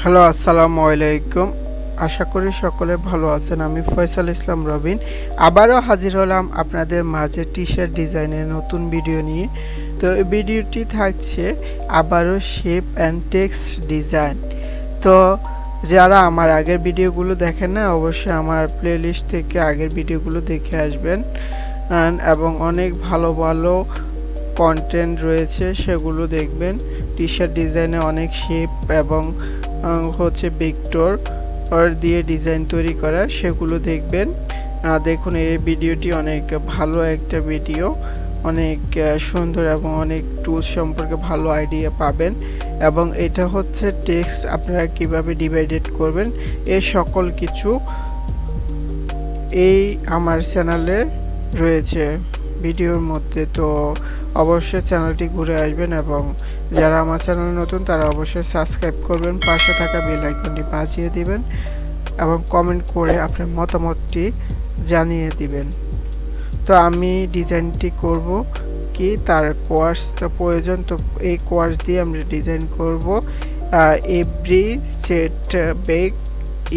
Hello, আসসালামু আলাইকুম। আশা করি সকলে ভালো আছেন। আমি ফয়সাল ইসলাম রবিন আবারও হাজির হলাম আপনাদের মাঝে টি-শার্ট ডিজাইনের নতুন ভিডিও নিয়ে। তো এই ভিডিওটি থাকছে আবারও শেপ অ্যান্ড টেক্সট ডিজাইন। তো যারা আমার আগের ভিডিওগুলো দেখেন না, অবশ্যই আমার প্লেলিস্ট থেকে আগের ভিডিওগুলো দেখে আসবেন এবং অনেক ভালো ভালো কন্টেন্ট রয়েছে, সেগুলো দেখবেন। টি-শার্ট ডিজাইনে অনেক শেপ এবং হচ্ছে ভেক্টর দিয়ে ডিজাইন তৈরি করা, সেগুলো দেখবেন। দেখুন, এই ভিডিওটি অনেক ভালো একটা ভিডিও, অনেক সুন্দর এবং অনেক টুলস সম্পর্কে ভালো আইডিয়া পাবেন। এবং এটা হচ্ছে টেক্সট আপনারা কিভাবে ডিভাইডেড করবেন, এই সকল কিছু এই আমার চ্যানেলে রয়েছে ভিডিওর মধ্যে। তো অবশ্যই চ্যানেলটি ঘুরে আসবেন এবং যারা আমার চ্যানেলে নতুন তারা অবশ্যই সাবস্ক্রাইব করবেন, পাশে থাকা বেল আইকনটি বাজিয়ে দিবেন এবং কমেন্ট করে আপনার মতামতটি জানিয়ে দিবেন। তো আমি ডিজাইনটি করব কি, তার কোয়ার্স প্রয়োজন। তো এই কোয়ার্স দিয়ে আমরা ডিজাইন করব every set back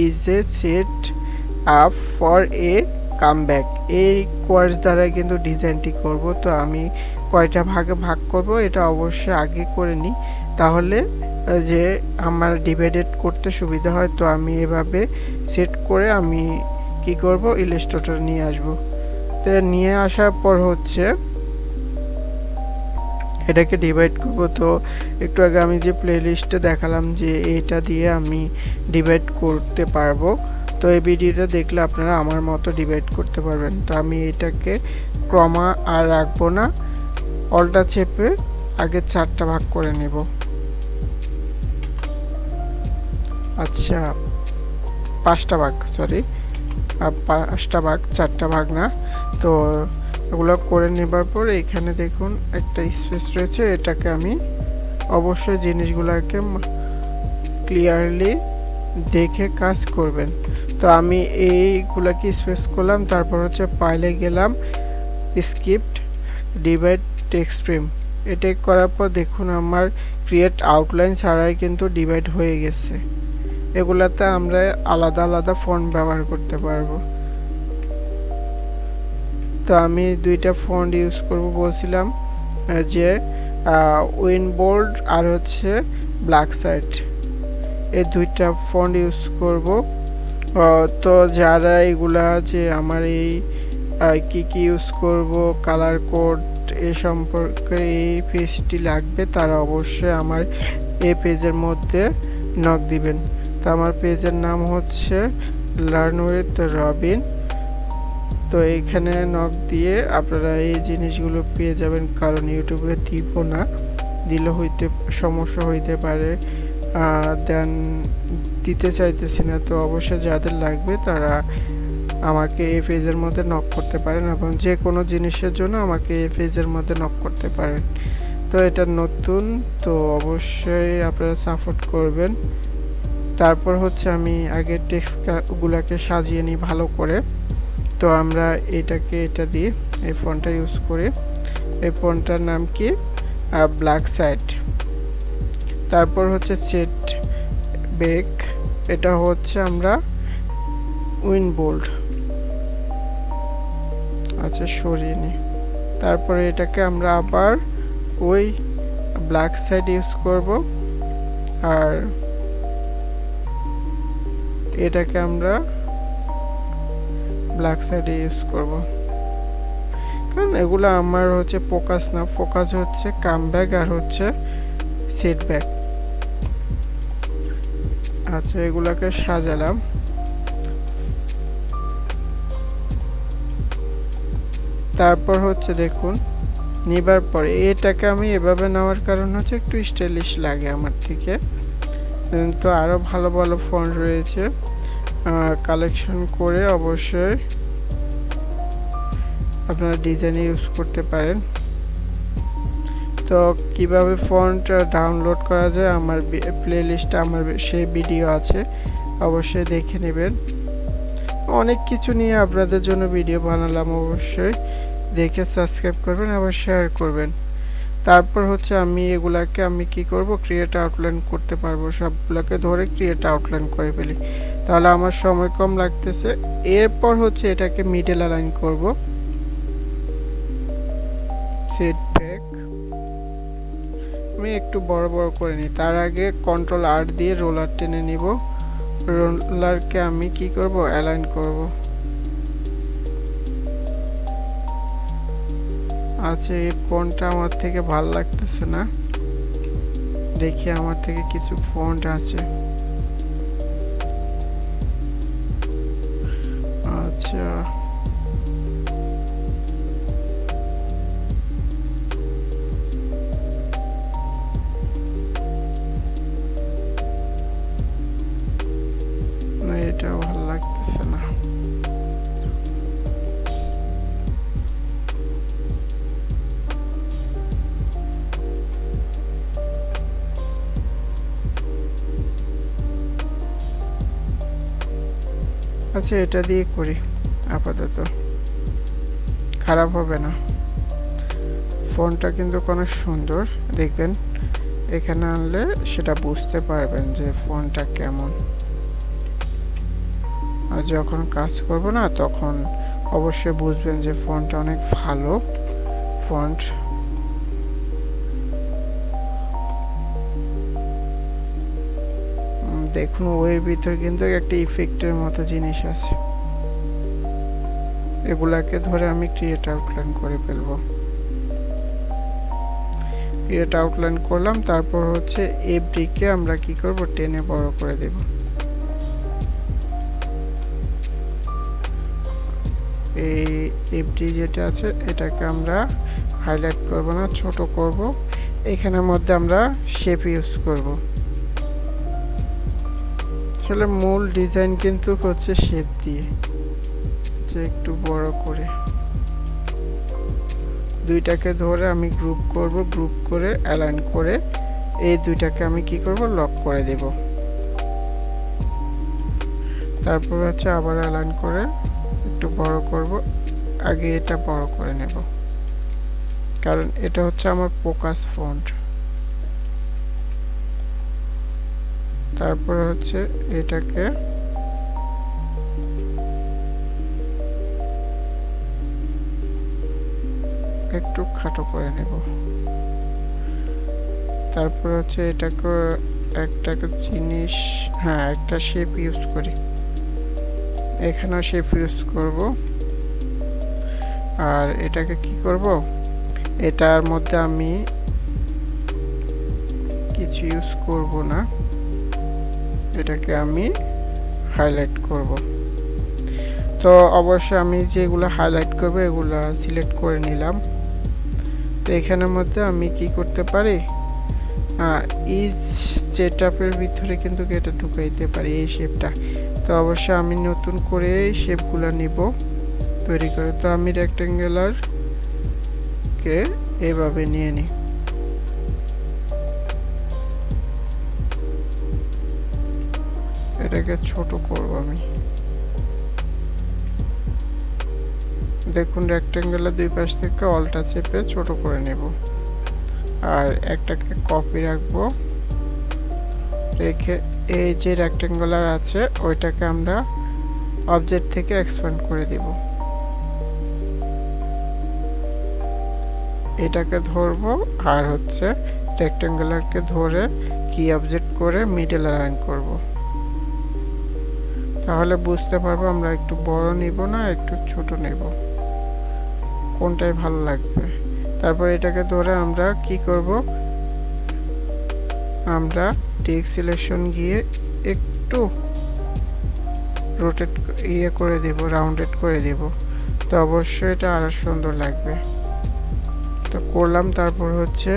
is a set up for a comeback. এই কোয়ার্স দ্বারা কিন্তু ডিজাইনটি করব। তো আমি কয়টা ভাগে ভাগ করব এটা অবশ্যই আগে করে নিই, তাহলে যে আমার ডিভাইডেড করতে সুবিধা হয়। তো আমি এভাবে সেট করে আমি কি করব, ইলাস্ট্রেটর নিয়ে আসব। তো নিয়ে আসার পর হচ্ছে এটাকে ডিভাইড করব। তো একটু আগে আমি যে প্লেলিস্টে দেখালাম যে এটা দিয়ে আমি ডিভাইড করতে পারবো। তো এই ভিডিওটা দেখলে আপনারা আমার মতো ডিভাইড করতে পারবেন। তো আমি এটাকে ক্রমা আর রাখবো না, অল্টা চেপে আগে 4টা ভাগ করে নেব। আচ্ছা, 5টা ভাগ, সরি 5টা ভাগ, 4টা ভাগ না। তো এগুলো করে নেবার পর এখানে দেখুন একটা স্পেস রয়েছে, এটাকে আমি অবশ্যই জিনিসগুলোকে ক্লিয়ারলি দেখে কাজ করবেন। তো আমি এইগুলাকে স্পেস করলাম, তারপর হচ্ছে ফাইলে গেলাম, স্ক্রিপ্ট ডিভাইড টেক্সট ফ্রেম। এটা করার পর দেখুন আমার ক্রিয়েট আউটলাইন ছাড়াই কিন্তু ডিভাইড হয়ে গেছে। এগুলাতে আমরা আলাদা আলাদা ফন্ট ব্যবহার করতে পারবো। তো আমি 2টা ফন্ট ইউজ করব বলছিলাম, যে উইন বোল্ড আর হচ্ছে ব্ল্যাক সাইড, এই 2টা ফন্ট ইউজ করব। তো যারা এগুলা যে আমার এই কি কি ইউজ করব, কালার কোড এ সম্পর্কে এই পেজটি লাগবে, তারা অবশ্যই আমার এই পেজের মধ্যে নক দিবেন। তো আমার পেজের নাম হচ্ছে লার্ন উইথ রবিন। তো এইখানে নক দিয়ে আপনারা এই জিনিসগুলো পেয়ে যাবেন, কারণ ইউটিউবে দিব না, দিলে হইতে সমস্যা হইতে পারে, দেন দিতে চাইতেছি না। তো অবশ্যই যাদের লাগবে তারা আমাকে এই পেজের মধ্যে নক করতে পারেন এবং যে কোনো জিনিসের জন্য আমাকে এই পেজের মধ্যে নক করতে পারেন। তো এটা নতুন, তো অবশ্যই আপনারা সাপোর্ট করবেন। তারপর হচ্ছে আমি আগে টেক্সটগুলোকে সাজিয়ে নিই ভালো করে। তো আমরা এটাকে এটা দিয়ে এই ফন্টটা ইউজ করি। এই ফন্টটার নাম কি, ব্ল্যাক সাইড। তারপর হচ্ছে সেট ব্যাক, এটা হচ্ছে আমরা উইন বোল্ড, আচ্ছা সরিয়ে নিই। তারপরে এটাকে আমরা আবার ওই ব্ল্যাক সাইড ইউজ করব, আর এটাকে আমরা ব্ল্যাক সাইডে ইউজ করব, কারণ এগুলো আমার হচ্ছে ফোকাস না, ফোকাস হচ্ছে কামব্যাক আর হচ্ছে সেটব্যাক। আচ্ছা, এগুলাকে সাজালাম। তারপর হচ্ছে দেখুন নিবার পরে এটাকে আমি এভাবে নেওয়ার কারণ হচ্ছে একটু স্টাইলিশ লাগে আমার থেকে। তো আরো ভালো ভালো ফন্ট রয়েছে, কালেকশন করে অবশ্যই আপনারা ডিজাইন ইউজ করতে পারেন। তো কিভাবে ফন্ট ডাউনলোড করা যায় আমার প্লেলিস্টে আমার সেই ভিডিও আছে, অবশ্যই দেখে নেবেন। অনেক কিছু নিয়ে আপনাদের জন্য ভিডিও বানালাম, অবশ্যই দেখে সাবস্ক্রাইব করবেন, আবার শেয়ার করবেন। তারপর হচ্ছে আমি এগুলাকে আমি কি করব, ক্রিয়েট আউটলাইন করতে পারবো। সবগুলোকে ধরে ক্রিয়েট আউটলাইন করে ফেলি, তাহলে আমার সময় কম লাগতেছে। এরপর হচ্ছে এটাকে মিডল অ্যালাইন করব, সেট ব্যাক আমি একটু বড় বড় করে নিই। তার আগে কন্ট্রোল আর দিয়ে রোলার টেনে নিব, রোলারকে আমি কি করব, অ্যালাইন করব। আচ্ছা, এই ফন্টটা আমার থেকে ভাল লাগতেছে না, দেখি আমার থেকে কিছু ফন্ট আছে। আচ্ছা, না এটাও ভালো লাগতেছে না। আচ্ছা, এটা দিয়ে করি আপাতত, খারাপ হবে না। ফন্টটা কিন্তু অনেক সুন্দর, দেখবেন এখানে আনলে সেটা বুঝতে পারবেন যে ফন্টটা কেমন। আর যখন কাজ করব না তখন অবশ্যই বুঝবেন যে ফন্টটা অনেক ভালো ফন্ট। দেখুন ওর ভিতর কিন্তু একটা ইফেক্টের মতো জিনিস আছে, এগুলাকে ধরে আমি ক্রিয়েট আউটলাইন করে ফেলবো। ক্রিয়েট আউটলাইন করলাম, তারপর হচ্ছে এফডিকে আমরা কি করব, টেনে বড় করে দেব। এই এফডি যেটা আছে এটাকে আমরা হাইলাইট করব না, ছোট করব। এখানের মধ্যে আমরা শেপ ইউজ করব। আসলে মূল ডিজাইন কিন্তু হচ্ছে শেপ দিয়ে, যে একটু বড় করে দুইটাকে ধরে আমি গ্রুপ করব, গ্রুপ করে অ্যালাইন করে এই দুইটাকে আমি কি করব, লক করে দেব। তারপর হচ্ছে আবার অ্যালাইন করে একটু বড় করব, আগে এটা বড় করে নেব কারণ এটা হচ্ছে আমার ফোকাস ফন্ট। তারপর হচ্ছে এটাকে একটু খাটো করে নেব। তারপর হচ্ছে এটাকে একটা জিনিস, হ্যাঁ একটা শেপ ইউজ করি, এখানেও শেপ ইউজ করব। আর এটাকে কি করব, এটার মধ্যে আমি কিছু ইউজ করব না, এটাকে আমি হাইলাইট করব। তো অবশ্যই আমি যেগুলো হাইলাইট করব এগুলো সিলেক্ট করে নিলাম। তো এখানের মধ্যে আমি কি করতে পারি, ইজ সেটআপের ভিতরে কিন্তু এটা ঢুকাইতে পারি এই শেপটা। তো অবশ্যই আমি নতুন করে এই শেপগুলো নিব তৈরি করে। তো আমি রেক্টেঙ্গুলার কে এভাবে নিয়ে নিই, এটাকে ছোট করব আমি। দেখুন রেক্টেঙ্গুলার দুই পাশ থেকে অল্টা চেপে ছোট করে নেব। আর একটাকে কপি রাখবো, রেখে এই যে রেক্টেঙ্গুলার আছে ওইটাকে আমরা অবজেক্ট থেকে এক্সপ্যান্ড করে দিব। এটাকে ধরবো আর হচ্ছে রেক্টেঙ্গুলারকে ধরে কি অবজেক্ট করে মিডল অ্যালাইন করব। তাহলে বুঝতে পারবো আমরা একটু বড় নিব না একটু ছোট নেব, কোনটাই ভালো লাগবে। তারপর এটাকে ধরে আমরা কি করব, আমরা টেক্সট সিলেকশন গিয়ে একটু রোটেট করে দেব, রাউন্ডেড করে দেব। তো অবশ্যই এটা আরো সুন্দর লাগবে। তো করলাম, তারপর হচ্ছে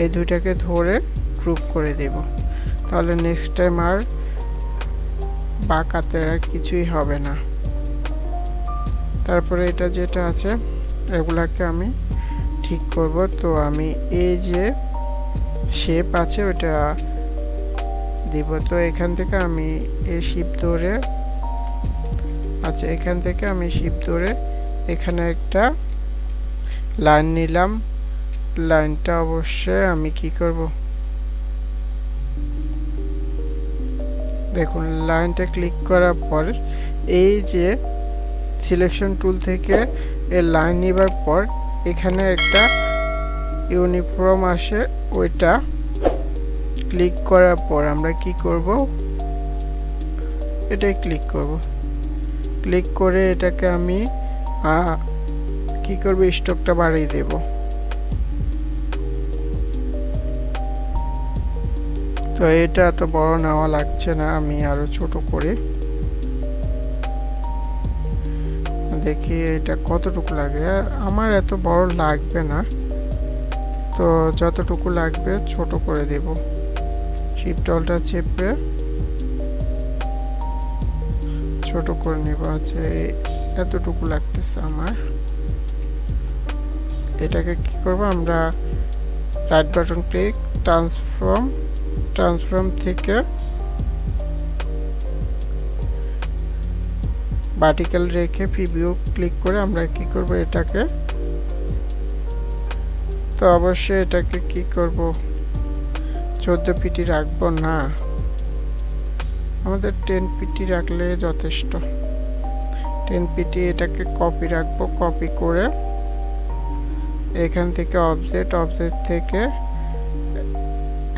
এই দুইটাকে ধরে গ্রুপ করে দেব, তাহলে নেক্সট টাইম আর বাঁকাতে কিছুই হবে না। তারপরে এটা যেটা আছে এগুলাকে আমি ঠিক করব। তো আমি এই যে শেপ আছে ওটা দিব। তো এখান থেকে আমি এই শিপ ধরে, আচ্ছা এখান থেকে আমি শিপ ধরে এখানে একটা লাইন নিলাম, লাইনটা অবশ্যই আমি কি করব, দেখুন লাইনটা ক্লিক করার পর এই যে সিলেকশন টুল থেকে এই লাইন নেবার পর এখানে একটা ইউনিফর্ম আসে, ওইটা ক্লিক করার পর আমরা কি করব, এটাই ক্লিক করব। ক্লিক করে এটাকে আমি কি করব, স্ট্রোকটা বাড়িয়ে দেব। তো এটা এত বড় নেওয়া লাগছে না, আমি আরো ছোট করে দেখি এটা কতটুকু লাগে। আমার এত বড় লাগবে না, তো যতটুকু লাগবে ছোট করে দেব। শিফট অল্টা চেপে ছোট করে নেব। আচ্ছা এতটুকু লাগতেছে আমার। এটাকে কি করব, আমরা রাইট বাটন ক্লিক, ট্রান্সফর্ম থেকে ভার্টিক্যাল রেখে প্রিভিউ ক্লিক করে আমরা কি করব, এটাকে তো অবশ্যই এটাকে কি করব, 14 পিটি রাখবো না, আমাদের 10 পিটি রাখলে যথেষ্ট। 10 পিটি এটাকে কপি রাখবো, কপি করে এখান থেকে অবজেক্ট থেকে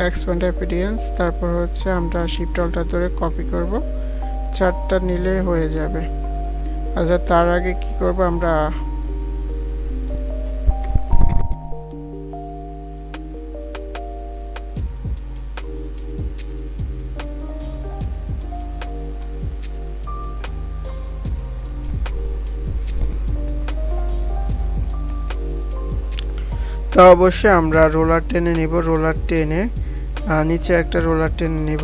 এক্সপ্যান্ড অ্যাপিয়ারেন্স, তারপর হচ্ছে আমরা শিফট অল্টার ধরে কপি করব, 4টা নিলে হয়ে যাবে। আচ্ছা তার আগে কি করব, আমরা তো অবশ্যই আমরা রোলার টেনে নিব। রোলার টেনে নিচে একটা রোলার টেনে নিব,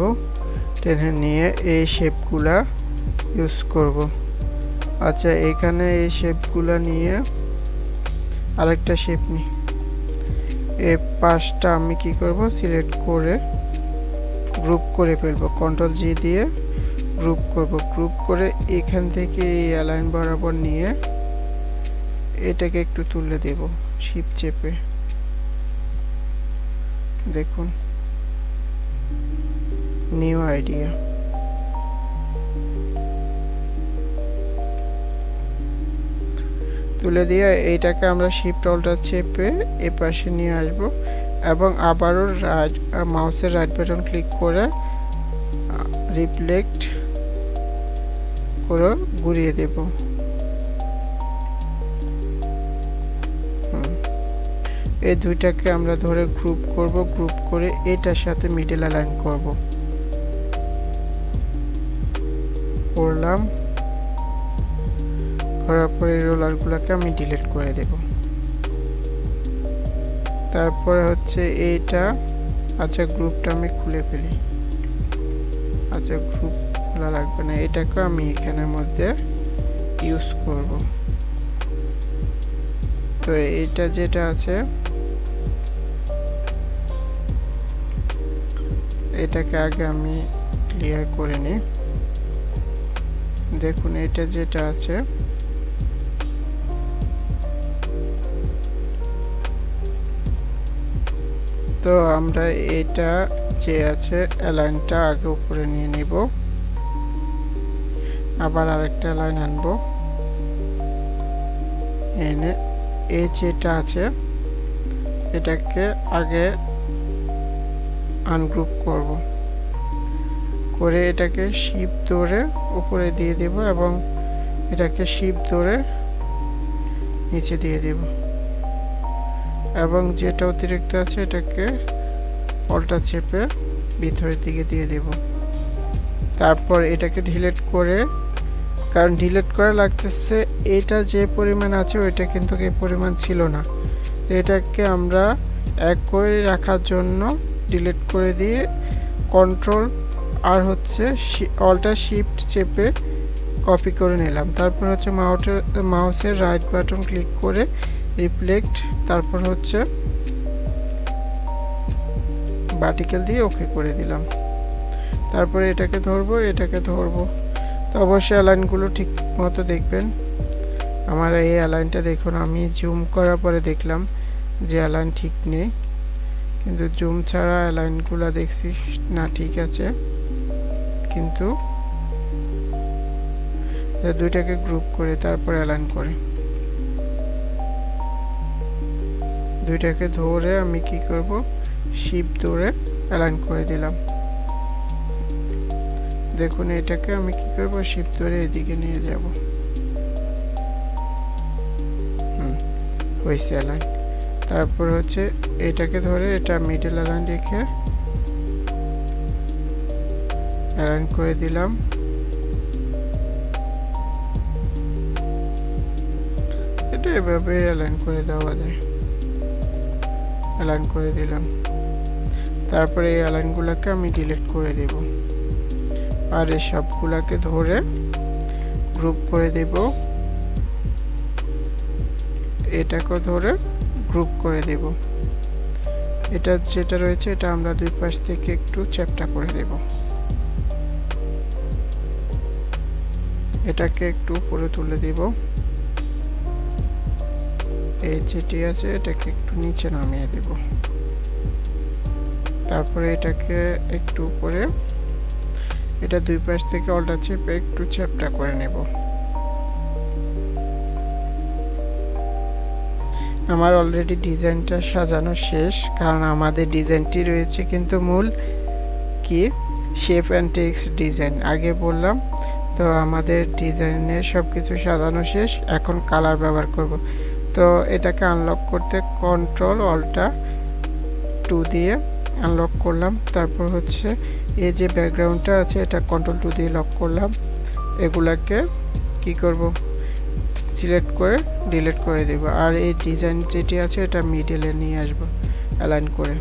টেনে নিয়ে এই শেপগুলা ইউজ করব। আচ্ছা এখানে এই শেপগুলা নিয়ে আরেকটা শেপ নিই, এই পাশটা আমি কি করব, সিলেক্ট করে গ্রুপ করে ফেলবো, কন্ট্রোল জি দিয়ে গ্রুপ করব। গ্রুপ করে এখান থেকে এই অ্যালাইন বরাবর নিয়ে এটাকে একটু তুলে দেব শিফট চেপে। দেখুন নিউ আইডিয়া, তুলে দিয়ে এইটাকে আমরা শিফট অল্টা চেপে এ পাশে নিয়ে আসব এবং আবারও মাউসের রাইট বাটন ক্লিক করে রিফ্লেক্ট করে ঘুরিয়ে দেব। এই দুইটাকে আমরা ধরে গ্রুপ করব, গ্রুপ করে এটার সাথে মিডল অ্যালাইন করব, করলাম। করার পরে এই রোলারগুলোকে আমি ডিলিট করে দেব। তারপরে হচ্ছে এইটা, আচ্ছা গ্রুপটা আমি খুলে ফেলি, আচ্ছা গ্রুপ খোলা লাগবে না, এটাকে আমি এখানের মধ্যে ইউজ করব। তো এইটা যেটা আছে এটাকে আগে আমি ক্লিয়ার করে নিই। দেখুন এটা যেটা আছে তো আমরা এটা যে আছে অ্যালাইনটা আগে উপরে নিয়ে নিব, আবার আরেকটা লাইন আনবো, এনে এই যেটা আছে এটাকে আগে আনগ্রুপ করব, করে এটাকে শিফট ধরে উপরে দিয়ে দেব এবং এটাকে শিফট ধরে নিচে দিয়ে দেব এবং যেটা অতিরিক্ত আছে এটাকে অল্টা চেপে ভিতরের দিকে দিয়ে দেব। তারপর এটাকে ডিলিট করে, কারণ ডিলিট করা লাগতেছে, এটা যে পরিমাণ আছে ওইটা কিন্তু এই পরিমাণ ছিল না, তো এটাকে আমরা একই রাখার জন্য ডিলিট করে দিয়ে কন্ট্রোল আর হচ্ছে অল্টা শিফট চেপে কপি করে নিলাম। তারপর হচ্ছে মাউসের রাইট বাটন ক্লিক করে রিফ্লেক্ট, তারপর হচ্ছে ভার্টিক্যাল দিয়ে ওকে করে দিলাম। তারপরে এটাকে ধরবো, তো অবশ্যই অ্যালাইনগুলো ঠিক মতো দেখবেন। আমার এই অ্যালাইনটা দেখুন, আমি জুম করার পরে দেখলাম যে অ্যালাইন ঠিক নেই, কিন্তু জুম ছাড়া অ্যালাইনগুলো দেখছি না ঠিক আছে। কিন্তু দুইটাকে গ্রুপ করে তারপর অ্যালাইন করে, দুইটাকে ধরে আমি কি করব, শিপ ধরে অ্যালাইন করে দিলাম। দেখুন এটাকে আমি কি করব, শিপ ধরে এদিকে নিয়ে যাব। হয়েছে অ্যালাইন। তারপর হচ্ছে এটাকে ধরে এটা মিডল অ্যালাইন রেখে অ্যালাইন করে দিলাম। এটা এভাবে অ্যালাইন করে দেওয়া যায়। অ্যালাইন করে দিলাম। তারপরে এই অ্যালাইনগুলোকে আমি ডিলিট করে দেব, আর এই সবগুলোকে ধরে গ্রুপ করে দেব। এটাকে ধরে গ্রুপ করে দেব। এটা যেটা রয়েছে এটা আমরা দুই পাশ থেকে একটু চ্যাপ্টা করে দেব। এটাকে একটু উপরে তুলে দেব। এই যেটি আছে এটাকে একটু নিচে নামিয়ে দেব। তারপরে এটাকে একটু উপরে, এটা দুই পাশ থেকে অল্টা চেপে একটু চ্যাপ্টা করে নেব। আমার অলরেডি ডিজাইনটা সাজানো শেষ, কারণ আমাদের ডিজাইনটি রয়েছে কিন্তু মূল কি শেপ অ্যান্ড টেক্সট ডিজাইন আগে বললাম। তো আমাদের ডিজাইনের সব কিছু সাজানো শেষ, এখন কালার ব্যবহার করব। তো এটাকে আনলক করতে কন্ট্রোল অল্টা 2 দিয়ে আনলক করলাম। তারপর হচ্ছে এই যে ব্যাকগ্রাউন্ডটা আছে এটা কন্ট্রোল 2 দিয়ে লক করলাম। এগুলাকে কি করব, সিলেক্ট করে ডিলিট করে দেব। আর এই ডিজাইন যেটি আছে এটা মিডলে নিয়ে আসব অ্যালাইন করে।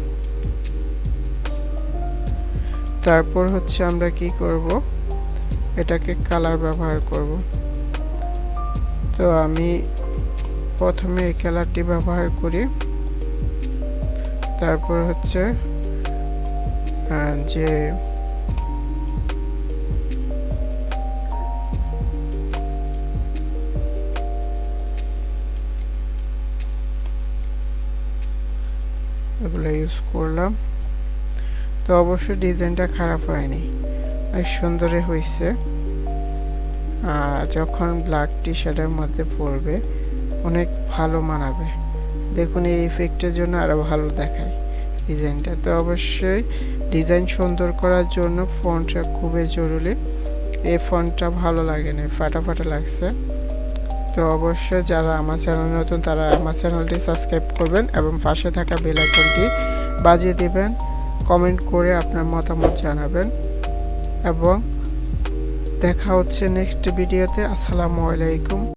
তারপর হচ্ছে আমরা কি করব, এটাকে কালার ব্যবহার করব। তো আমি প্রথমে এই কালারটি ব্যবহার করি। তারপর হচ্ছে যে এগুলো ইউজ করলাম। তো অবশ্যই ডিজাইনটা খারাপ হয়নি, অনেক সুন্দরই হয়েছে। যখন ব্ল্যাক টি শার্টের মধ্যে পরবে অনেক ভালো মানাবে। দেখুন এই ইফেক্টের জন্য আরো ভালো দেখায় ডিজাইনটা। তো অবশ্যই ডিজাইন সুন্দর করার জন্য ফন্টটা খুবই জরুরি। এই ফন্টটা ভালো লাগে না, ফাটাফাটা লাগছে। তো অবশ্যই যারা আমার চ্যানেল নতুন তারা আমার চ্যানেলটি সাবস্ক্রাইব করবেন এবং পাশে থাকা বেল আইকনটি বাজিয়ে দিবেন। কমেন্ট করে আপনার মতামত জানাবেন এবং দেখা হচ্ছে নেক্সট ভিডিওতে। আসসালামু আলাইকুম।